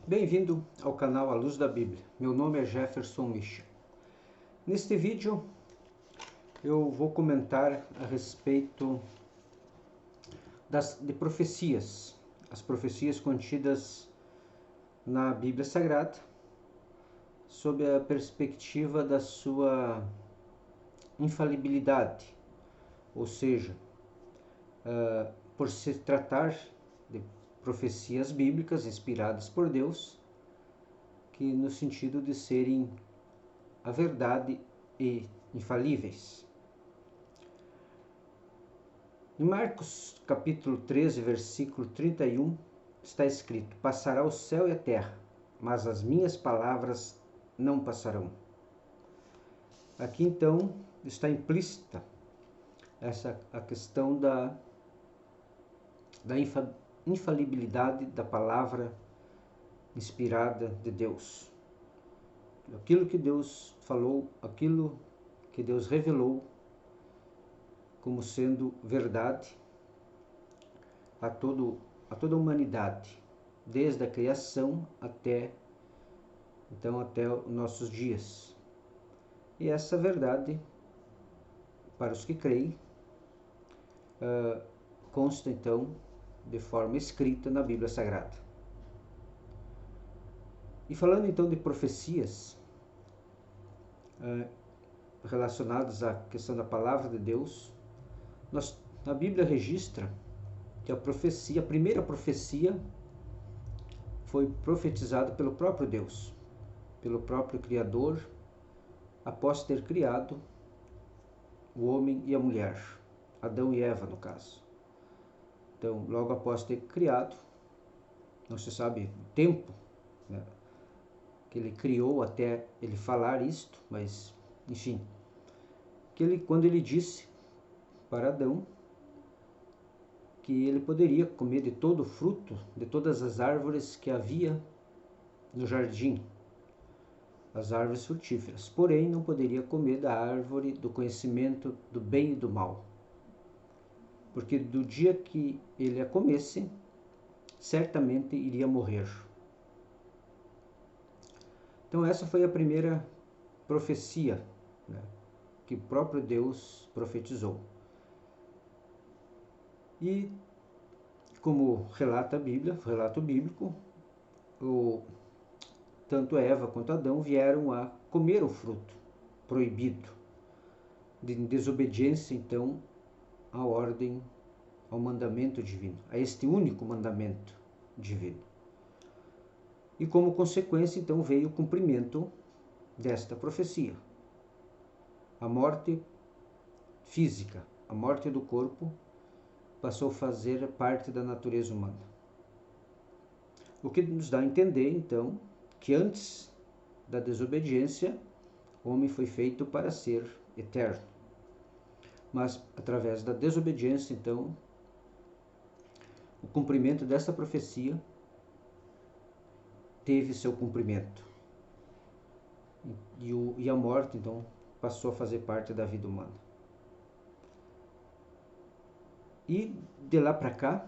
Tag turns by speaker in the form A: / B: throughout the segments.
A: Bem-vindo ao canal A Luz da Bíblia. Meu nome é Jefferson Misha. Neste vídeo eu vou comentar a respeito de profecias, as profecias contidas na Bíblia Sagrada, sob a perspectiva da sua infalibilidade, ou seja, por se tratar de profecias bíblicas inspiradas por Deus, que no sentido de serem a verdade e infalíveis. Em Marcos capítulo 13, versículo 31, está escrito: "Passará o céu e a terra, mas as minhas palavras não passarão." Aqui então está implícita a questão da infalibilidade da palavra inspirada de Deus. Aquilo que Deus falou, aquilo que Deus revelou como sendo verdade a toda a humanidade, desde a criação até os nossos dias. E essa verdade, para os que creem, consta então de forma escrita na Bíblia Sagrada. E falando então de profecias relacionadas à questão da palavra de Deus, a Bíblia registra que a primeira profecia foi profetizada pelo próprio Deus, pelo próprio Criador, após ter criado o homem e a mulher, Adão e Eva no caso. Então, logo após ter criado, não se sabe o tempo, né, que ele criou até ele falar isto, mas enfim, quando ele disse para Adão que ele poderia comer de todo o fruto, de todas as árvores que havia no jardim, as árvores frutíferas, porém não poderia comer da árvore do conhecimento do bem e do mal, porque do dia que ele a comesse, certamente iria morrer. Então essa foi a primeira profecia, né, que o próprio Deus profetizou. E como relata a Bíblia, relato bíblico, tanto Eva quanto Adão vieram a comer o fruto proibido, de desobediência então à ordem, ao mandamento divino, a este único mandamento divino. E como consequência então veio o cumprimento desta profecia. A morte física, a morte do corpo, passou a fazer parte da natureza humana. O que nos dá a entender então que antes da desobediência, o homem foi feito para ser eterno. Mas através da desobediência, então, o cumprimento dessa profecia teve seu cumprimento. E a morte, então, passou a fazer parte da vida humana. E de lá para cá,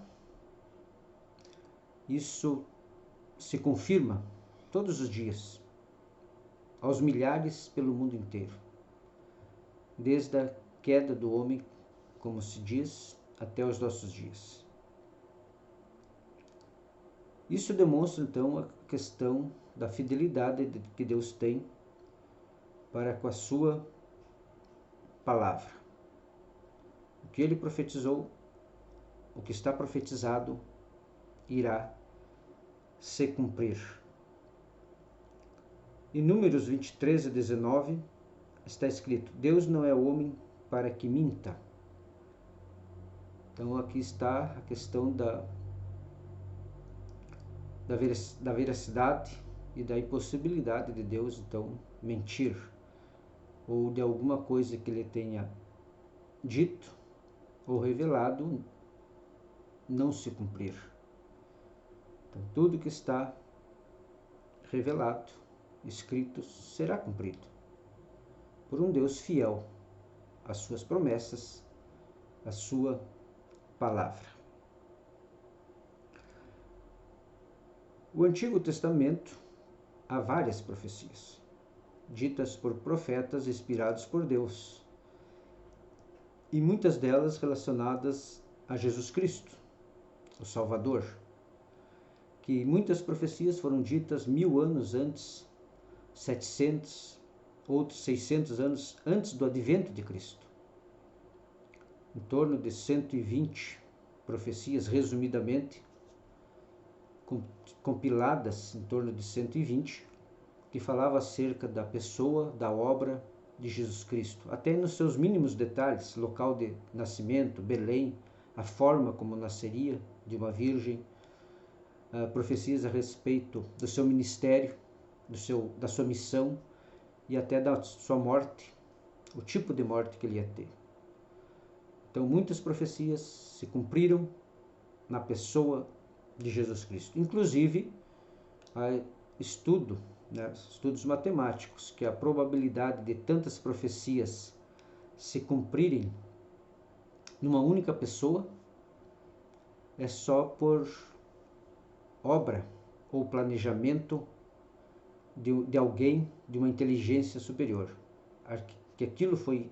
A: isso se confirma todos os dias, aos milhares pelo mundo inteiro, desde a queda do homem, como se diz, até os nossos dias. Isso demonstra então a questão da fidelidade que Deus tem para com a sua palavra. O que ele profetizou, o que está profetizado, irá se cumprir. Em Números 23 a 19 está escrito: "Deus não é homem para que minta." Então aqui está a questão da veracidade e da impossibilidade de Deus então mentir, ou de alguma coisa que ele tenha dito ou revelado não se cumprir. Então tudo que está revelado, escrito, será cumprido por um Deus fiel às suas promessas, à sua palavra. O Antigo Testamento há várias profecias, ditas por profetas inspirados por Deus, e muitas delas relacionadas a Jesus Cristo, o Salvador, que muitas profecias foram ditas 1000 anos antes, 700, outros 600 anos antes do advento de Cristo. Em torno de 120 profecias, resumidamente, compiladas em torno de 120, que falava acerca da pessoa, da obra de Jesus Cristo, até nos seus mínimos detalhes, local de nascimento, Belém, a forma como nasceria de uma virgem, profecias a respeito do seu ministério, da sua missão e até da sua morte, o tipo de morte que ele ia ter. Então, muitas profecias se cumpriram na pessoa de Jesus Cristo. Inclusive, há estudos matemáticos, que a probabilidade de tantas profecias se cumprirem numa única pessoa é só por obra ou planejamento de alguém, de uma inteligência superior, que aquilo foi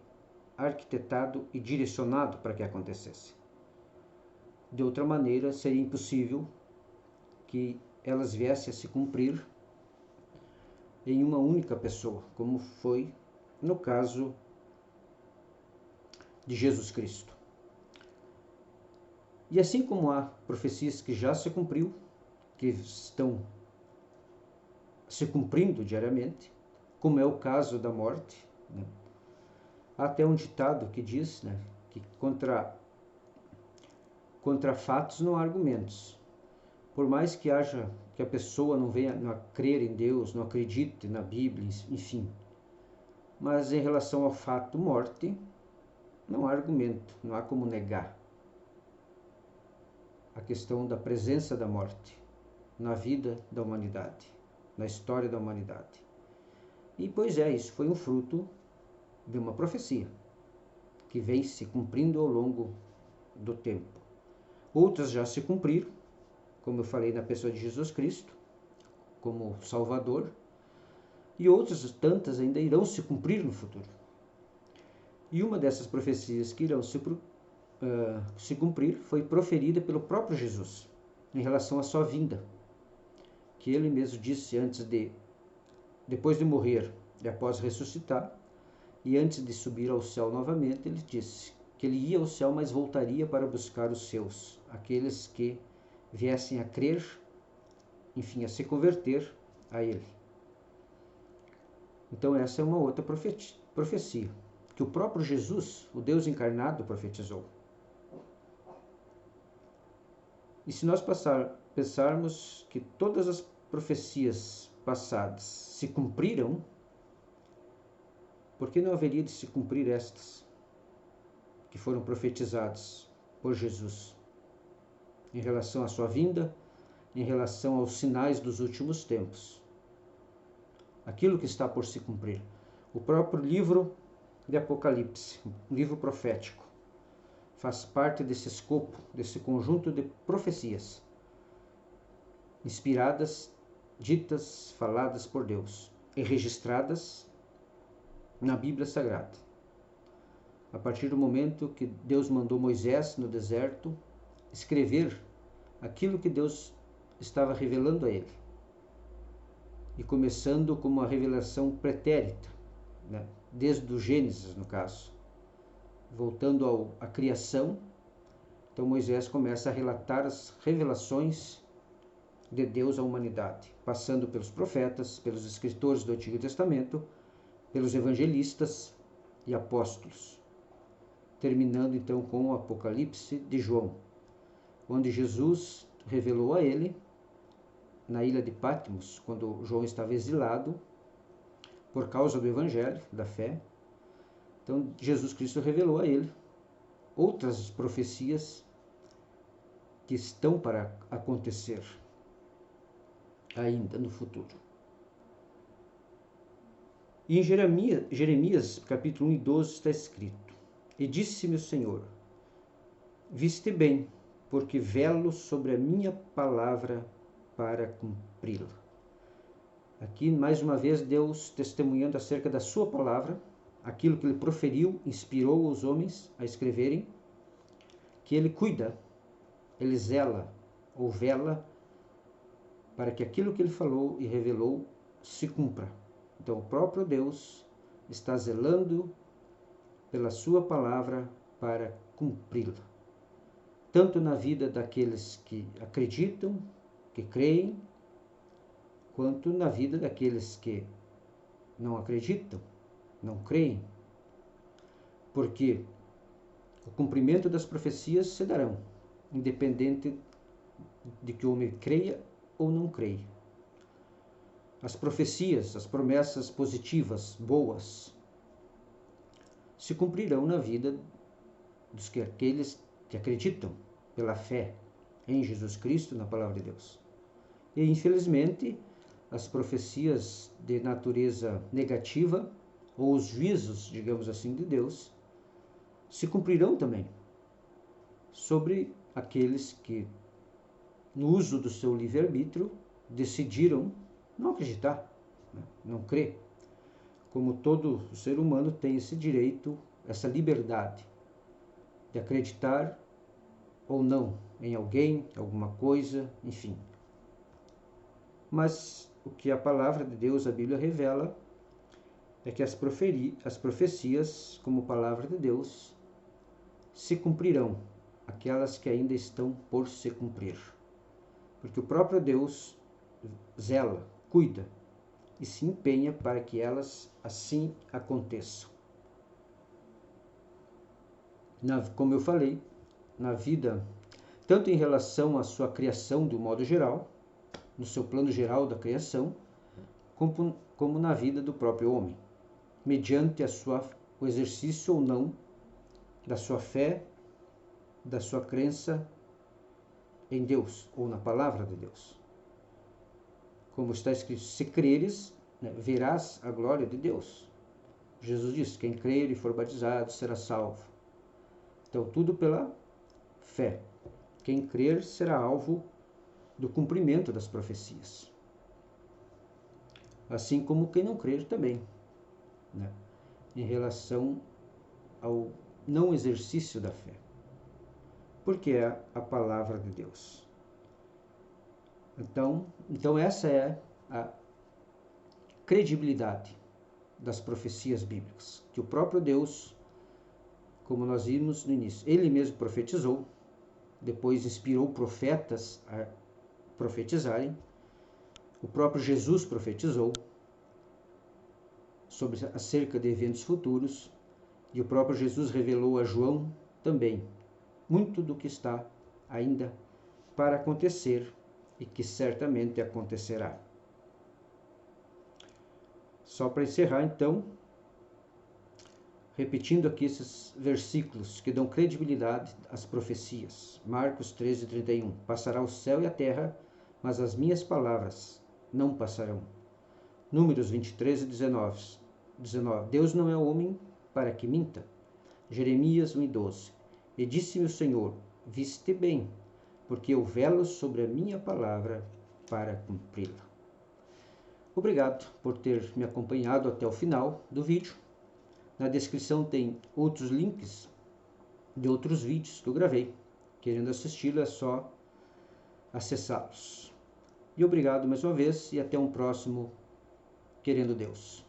A: arquitetado e direcionado para que acontecesse. De outra maneira, seria impossível que elas viessem a se cumprir em uma única pessoa, como foi no caso de Jesus Cristo. E assim como há profecias que já se cumpriu, que estão se cumprindo diariamente, como é o caso da morte, né? Há até um ditado que diz, né, que contra fatos não há argumentos. Por mais que a pessoa não venha a crer em Deus, não acredite na Bíblia, enfim. Mas em relação ao fato morte, não há argumento, não há como negar a questão da presença da morte na vida da humanidade, na história da humanidade. E pois é, isso foi um fruto de uma profecia que vem se cumprindo ao longo do tempo. Outras já se cumpriram, como eu falei, na pessoa de Jesus Cristo, como Salvador, e outras tantas ainda irão se cumprir no futuro. E uma dessas profecias que irão se cumprir foi proferida pelo próprio Jesus, em relação à sua vinda, que ele mesmo disse depois de morrer e após ressuscitar, e antes de subir ao céu novamente, ele disse que ele ia ao céu, mas voltaria para buscar os seus, aqueles que viessem a crer, enfim, a se converter a ele. Então essa é uma outra profecia, que o próprio Jesus, o Deus encarnado, profetizou. E se nós pensarmos que todas as profecias passadas se cumpriram, por que não haveria de se cumprir estas que foram profetizadas por Jesus em relação à sua vinda, em relação aos sinais dos últimos tempos? Aquilo que está por se cumprir. O próprio livro de Apocalipse, um livro profético, faz parte desse escopo, desse conjunto de profecias inspiradas, ditas, faladas por Deus e registradas na Bíblia Sagrada. A partir do momento que Deus mandou Moisés no deserto escrever aquilo que Deus estava revelando a ele. E começando com uma revelação pretérita, né? Desde o Gênesis, no caso. Voltando à criação, então Moisés começa a relatar as revelações de Deus à humanidade, passando pelos profetas, pelos escritores do Antigo Testamento, pelos evangelistas e apóstolos, terminando então com o Apocalipse de João, onde Jesus revelou a ele, na ilha de Patmos, quando João estava exilado, por causa do Evangelho, da fé. Então Jesus Cristo revelou a ele outras profecias que estão para acontecer ainda no futuro. E em Jeremias capítulo 1 e 12 está escrito: E disse-me o Senhor, viste bem, porque velo sobre a minha palavra para cumpri-la. Aqui, mais uma vez, Deus testemunhando acerca da sua palavra, aquilo que ele proferiu, inspirou os homens a escreverem, que ele cuida, ele zela ou vela para que aquilo que ele falou e revelou se cumpra. Então, o próprio Deus está zelando pela sua palavra para cumpri-la. Tanto na vida daqueles que acreditam, que creem, quanto na vida daqueles que não acreditam, não creem. Porque o cumprimento das profecias se darão, independente de que o homem creia ou não creia. As profecias, as promessas positivas, boas, se cumprirão na vida dos que aqueles que acreditam pela fé em Jesus Cristo, na palavra de Deus. E, infelizmente, as profecias de natureza negativa, ou os juízos, digamos assim, de Deus, se cumprirão também sobre aqueles que, no uso do seu livre-arbítrio, decidiram não acreditar, não crer. Como todo ser humano tem esse direito, essa liberdade de acreditar ou não em alguém, alguma coisa, enfim. Mas o que a palavra de Deus, a Bíblia, revela é que as profecias, como palavra de Deus, se cumprirão, aquelas que ainda estão por se cumprir. Porque o próprio Deus zela, cuida e se empenha para que elas assim aconteçam. Como eu falei, na vida, tanto em relação à sua criação de um modo geral, no seu plano geral da criação, como na vida do próprio homem, mediante o exercício ou não da sua fé, da sua crença em Deus ou na palavra de Deus. Como está escrito, se creres, verás a glória de Deus. Jesus disse, quem crer e for batizado será salvo. Então, tudo pela fé. Quem crer será alvo do cumprimento das profecias. Assim como quem não crer também, em relação ao não exercício da fé. Porque é a palavra de Deus. Então essa é a credibilidade das profecias bíblicas, que o próprio Deus, como nós vimos no início, ele mesmo profetizou, depois inspirou profetas a profetizarem, o próprio Jesus profetizou acerca de eventos futuros, e o próprio Jesus revelou a João também muito do que está ainda para acontecer e que certamente acontecerá. Só para encerrar, então, repetindo aqui esses versículos que dão credibilidade às profecias. Marcos 13:31. Passará o céu e a terra, mas as minhas palavras não passarão. Números 23:19. Deus não é homem para que minta. Jeremias 1:12. E disse-me o Senhor, viste bem, porque eu velo sobre a minha palavra para cumpri-la. Obrigado por ter me acompanhado até o final do vídeo. Na descrição tem outros links de outros vídeos que eu gravei. Querendo assisti-lo é só acessá-los. E obrigado mais uma vez e até um próximo, querendo Deus.